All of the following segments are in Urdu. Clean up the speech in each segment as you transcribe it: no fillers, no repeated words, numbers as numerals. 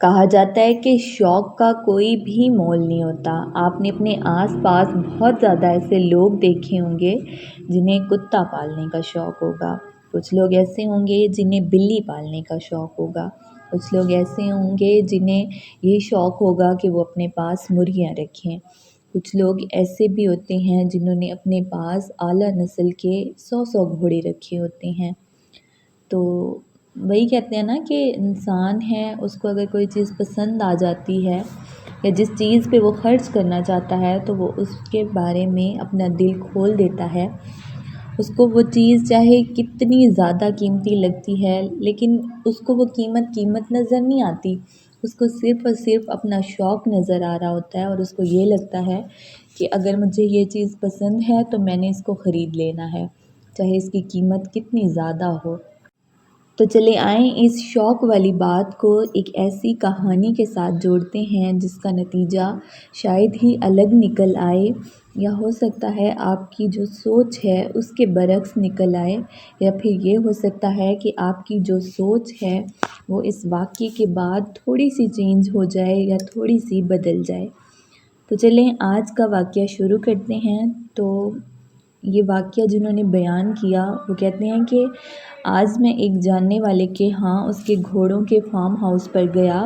کہا جاتا ہے کہ شوق کا کوئی بھی مول نہیں ہوتا۔ آپ نے اپنے آس پاس بہت زیادہ ایسے لوگ دیکھے ہوں گے جنہیں کتا پالنے کا شوق ہوگا، کچھ لوگ ایسے ہوں گے جنہیں بلی پالنے کا شوق ہوگا، کچھ لوگ ایسے ہوں گے جنہیں یہ شوق ہوگا کہ وہ اپنے پاس مرغیاں رکھیں، کچھ لوگ ایسے بھی ہوتے ہیں جنہوں نے اپنے پاس اعلیٰ نسل کے 100 گھوڑے رکھے ہوتے ہیں۔ تو وہی کہتے ہیں نا کہ انسان ہے، اس کو اگر کوئی چیز پسند آ جاتی ہے یا جس چیز پہ وہ خرچ کرنا چاہتا ہے تو وہ اس کے بارے میں اپنا دل کھول دیتا ہے۔ اس کو وہ چیز چاہے کتنی زیادہ قیمتی لگتی ہے لیکن اس کو وہ قیمت نظر نہیں آتی، اس کو صرف اور صرف اپنا شوق نظر آ رہا ہوتا ہے اور اس کو یہ لگتا ہے کہ اگر مجھے یہ چیز پسند ہے تو میں نے اس کو خرید لینا ہے، چاہے اس کی قیمت کتنی زیادہ ہو۔ تو چلے آئیں اس شوق والی بات کو ایک ایسی کہانی کے ساتھ جوڑتے ہیں جس کا نتیجہ شاید ہی الگ نکل آئے، یا ہو سکتا ہے آپ کی جو سوچ ہے اس کے برعکس نکل آئے، یا پھر یہ ہو سکتا ہے کہ آپ کی جو سوچ ہے وہ اس واقعے کے بعد تھوڑی سی چینج ہو جائے یا تھوڑی سی بدل جائے۔ تو چلیں آج کا واقعہ شروع کرتے ہیں۔ تو یہ واقعہ جنہوں نے بیان کیا وہ کہتے ہیں کہ آج میں ایک جاننے والے کے ہاں اس کے گھوڑوں کے فارم ہاؤس پر گیا،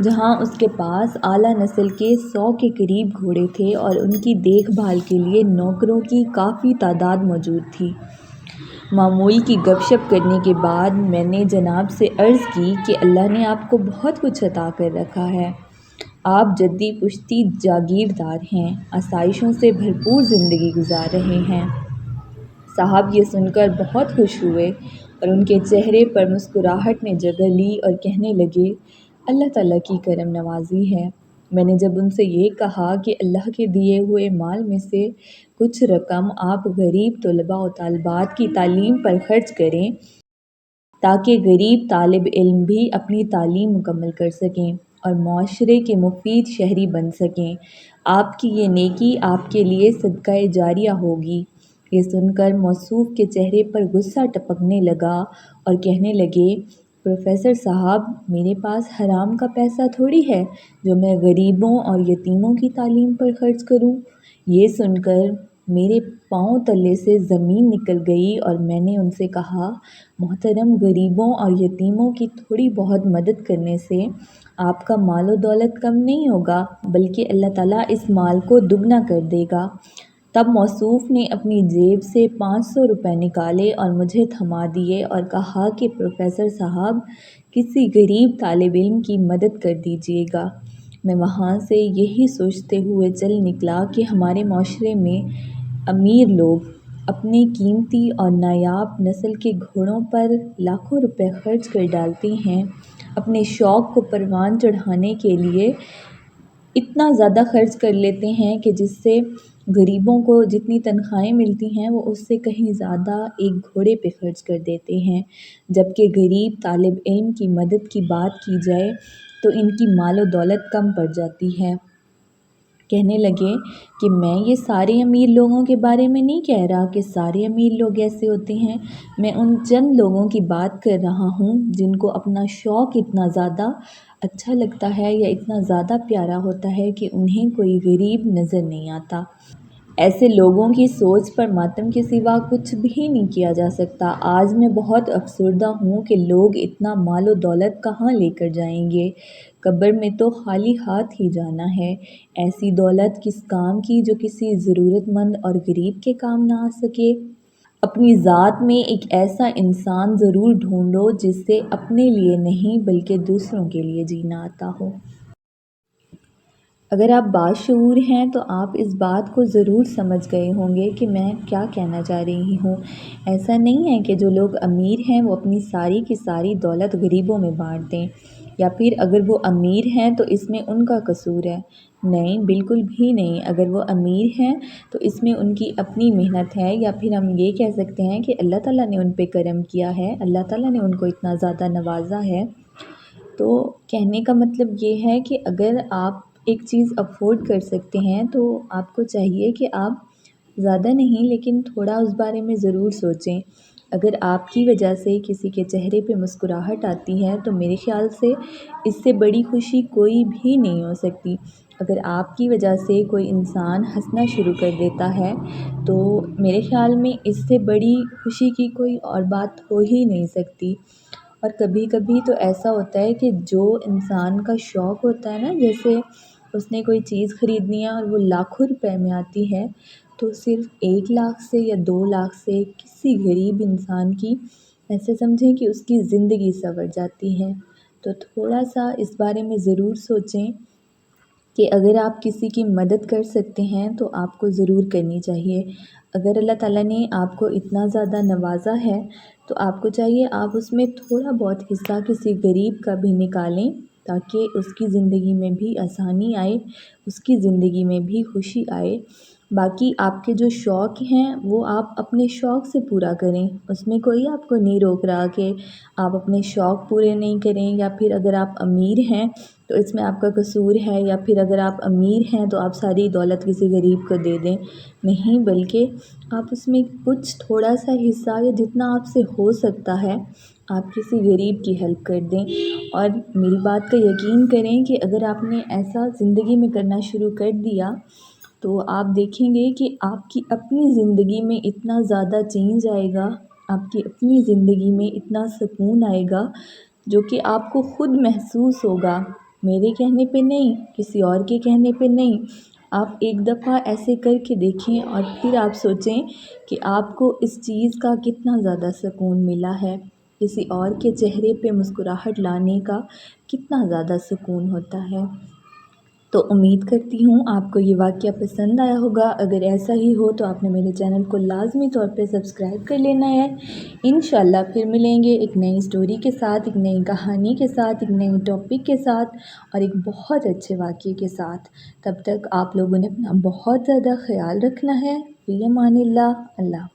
جہاں اس کے پاس اعلیٰ نسل کے 100 کے قریب گھوڑے تھے اور ان کی دیکھ بھال کے لیے نوکروں کی کافی تعداد موجود تھی۔ معمول کی گپ شپ کرنے کے بعد میں نے جناب سے عرض کی کہ اللہ نے آپ کو بہت کچھ عطا کر رکھا ہے، آپ جدی پشتی جاگیردار ہیں، آسائشوں سے بھرپور زندگی گزار رہے ہیں۔ صاحب یہ سن کر بہت خوش ہوئے اور ان کے چہرے پر مسکراہٹ نے جگہ لی اور کہنے لگے، اللہ تعالیٰ کی کرم نوازی ہے۔ میں نے جب ان سے یہ کہا کہ اللہ کے دیے ہوئے مال میں سے کچھ رقم آپ غریب طلباء و طالبات کی تعلیم پر خرچ کریں تاکہ غریب طالب علم بھی اپنی تعلیم مکمل کر سکیں اور معاشرے کے مفید شہری بن سکیں، آپ کی یہ نیکی آپ کے لیے صدقہ جاریہ ہوگی۔ یہ سن کر موصوف کے چہرے پر غصہ ٹپکنے لگا اور کہنے لگے، پروفیسر صاحب میرے پاس حرام کا پیسہ تھوڑی ہے جو میں غریبوں اور یتیموں کی تعلیم پر خرچ کروں۔ یہ سن کر میرے پاؤں تلے سے زمین نکل گئی اور میں نے ان سے کہا، محترم غریبوں اور یتیموں کی تھوڑی بہت مدد کرنے سے آپ کا مال و دولت کم نہیں ہوگا بلکہ اللہ تعالیٰ اس مال کو دگنا کر دے گا۔ تب موصوف نے اپنی جیب سے 500 روپے نکالے اور مجھے تھما دیے اور کہا کہ پروفیسر صاحب کسی غریب طالب علم کی مدد کر دیجیے گا۔ میں وہاں سے یہی سوچتے ہوئے چل نکلا کہ ہمارے معاشرے میں امیر لوگ اپنے قیمتی اور نایاب نسل کے گھوڑوں پر لاکھوں روپے خرچ کر ڈالتے ہیں، اپنے شوق کو پروان چڑھانے کے لیے اتنا زیادہ خرچ کر لیتے ہیں کہ جس سے غریبوں کو جتنی تنخواہیں ملتی ہیں وہ اس سے کہیں زیادہ ایک گھوڑے پہ خرچ کر دیتے ہیں، جبکہ غریب طالب علم کی مدد کی بات کی جائے تو ان کی مال و دولت کم پڑ جاتی ہے۔ کہنے لگے کہ میں یہ سارے امیر لوگوں کے بارے میں نہیں کہہ رہا کہ سارے امیر لوگ ایسے ہوتے ہیں، میں ان چند لوگوں کی بات کر رہا ہوں جن کو اپنا شوق اتنا زیادہ اچھا لگتا ہے یا اتنا زیادہ پیارا ہوتا ہے کہ انہیں کوئی غریب نظر نہیں آتا۔ ایسے لوگوں کی سوچ پر ماتم کے سوا کچھ بھی نہیں کیا جا سکتا۔ آج میں بہت افسردہ ہوں کہ لوگ اتنا مال و دولت کہاں لے کر جائیں گے، قبر میں تو خالی ہاتھ ہی جانا ہے۔ ایسی دولت کس کام کی جو کسی ضرورت مند اور غریب کے کام نہ آ سکے۔ اپنی ذات میں ایک ایسا انسان ضرور ڈھونڈو جس سے اپنے لیے نہیں بلکہ دوسروں کے لیے جینا آتا ہو۔ اگر آپ باشعور ہیں تو آپ اس بات کو ضرور سمجھ گئے ہوں گے کہ میں کیا کہنا چاہ رہی ہوں۔ ایسا نہیں ہے کہ جو لوگ امیر ہیں وہ اپنی ساری کی ساری دولت غریبوں میں بانٹ دیں، یا پھر اگر وہ امیر ہیں تو اس میں ان کا قصور ہے۔ نہیں، بالکل بھی نہیں۔ اگر وہ امیر ہیں تو اس میں ان کی اپنی محنت ہے، یا پھر ہم یہ کہہ سکتے ہیں کہ اللہ تعالیٰ نے ان پہ کرم کیا ہے، اللہ تعالیٰ نے ان کو اتنا زیادہ نوازا ہے۔ تو کہنے کا مطلب یہ ہے کہ اگر آپ ایک چیز افورڈ کر سکتے ہیں تو آپ کو چاہیے کہ آپ زیادہ نہیں لیکن تھوڑا اس بارے میں ضرور سوچیں۔ اگر آپ کی وجہ سے کسی کے چہرے پہ مسکراہٹ آتی ہے تو میرے خیال سے اس سے بڑی خوشی کوئی بھی نہیں ہو سکتی۔ اگر آپ کی وجہ سے کوئی انسان ہنسنا شروع کر دیتا ہے تو میرے خیال میں اس سے بڑی خوشی کی کوئی اور بات ہو ہی نہیں سکتی۔ اور کبھی کبھی تو ایسا ہوتا ہے کہ جو انسان کا شوق ہوتا ہے نا، جیسے اس نے کوئی چیز خریدنی ہے اور وہ لاکھوں روپے میں آتی ہے، تو صرف 1 لاکھ سے یا 2 لاکھ سے کسی غریب انسان کی ایسے سمجھیں کہ اس کی زندگی سنور جاتی ہے۔ تو تھوڑا سا اس بارے میں ضرور سوچیں کہ اگر آپ کسی کی مدد کر سکتے ہیں تو آپ کو ضرور کرنی چاہیے۔ اگر اللہ تعالیٰ نے آپ کو اتنا زیادہ نوازا ہے تو آپ کو چاہیے آپ اس میں تھوڑا بہت حصہ کسی غریب کا بھی نکالیں، تاکہ اس کی زندگی میں بھی آسانی آئے، اس کی زندگی میں بھی خوشی آئے۔ باقی آپ کے جو شوق ہیں وہ آپ اپنے شوق سے پورا کریں، اس میں کوئی آپ کو نہیں روک رہا کہ آپ اپنے شوق پورے نہیں کریں، یا پھر اگر آپ امیر ہیں تو اس میں آپ کا قصور ہے، یا پھر اگر آپ امیر ہیں تو آپ ساری دولت کسی غریب کو دے دیں۔ نہیں، بلکہ آپ اس میں کچھ تھوڑا سا حصہ یا جتنا آپ سے ہو سکتا ہے آپ کسی غریب کی ہیلپ کر دیں۔ اور میری بات کا یقین کریں کہ اگر آپ نے ایسا زندگی میں کرنا شروع کر دیا تو آپ دیکھیں گے کہ آپ کی اپنی زندگی میں اتنا زیادہ چینج آئے گا، آپ کی اپنی زندگی میں اتنا سکون آئے گا جو کہ آپ کو خود محسوس ہوگا، میرے کہنے پہ نہیں، کسی اور کے کہنے پہ نہیں۔ آپ ایک دفعہ ایسے کر کے دیکھیں اور پھر آپ سوچیں کہ آپ کو اس چیز کا کتنا زیادہ سکون ملا ہے، کسی اور کے چہرے پہ مسکراہٹ لانے کا کتنا زیادہ سکون ہوتا ہے۔ تو امید کرتی ہوں آپ کو یہ واقعہ پسند آیا ہوگا۔ اگر ایسا ہی ہو تو آپ نے میرے چینل کو لازمی طور پہ سبسکرائب کر لینا ہے۔ انشاءاللہ پھر ملیں گے ایک نئی سٹوری کے ساتھ، ایک نئی کہانی کے ساتھ، ایک نئی ٹاپک کے ساتھ اور ایک بہت اچھے واقعے کے ساتھ۔ تب تک آپ لوگوں نے اپنا بہت زیادہ خیال رکھنا ہے۔ فی امان اللہ۔ اللہ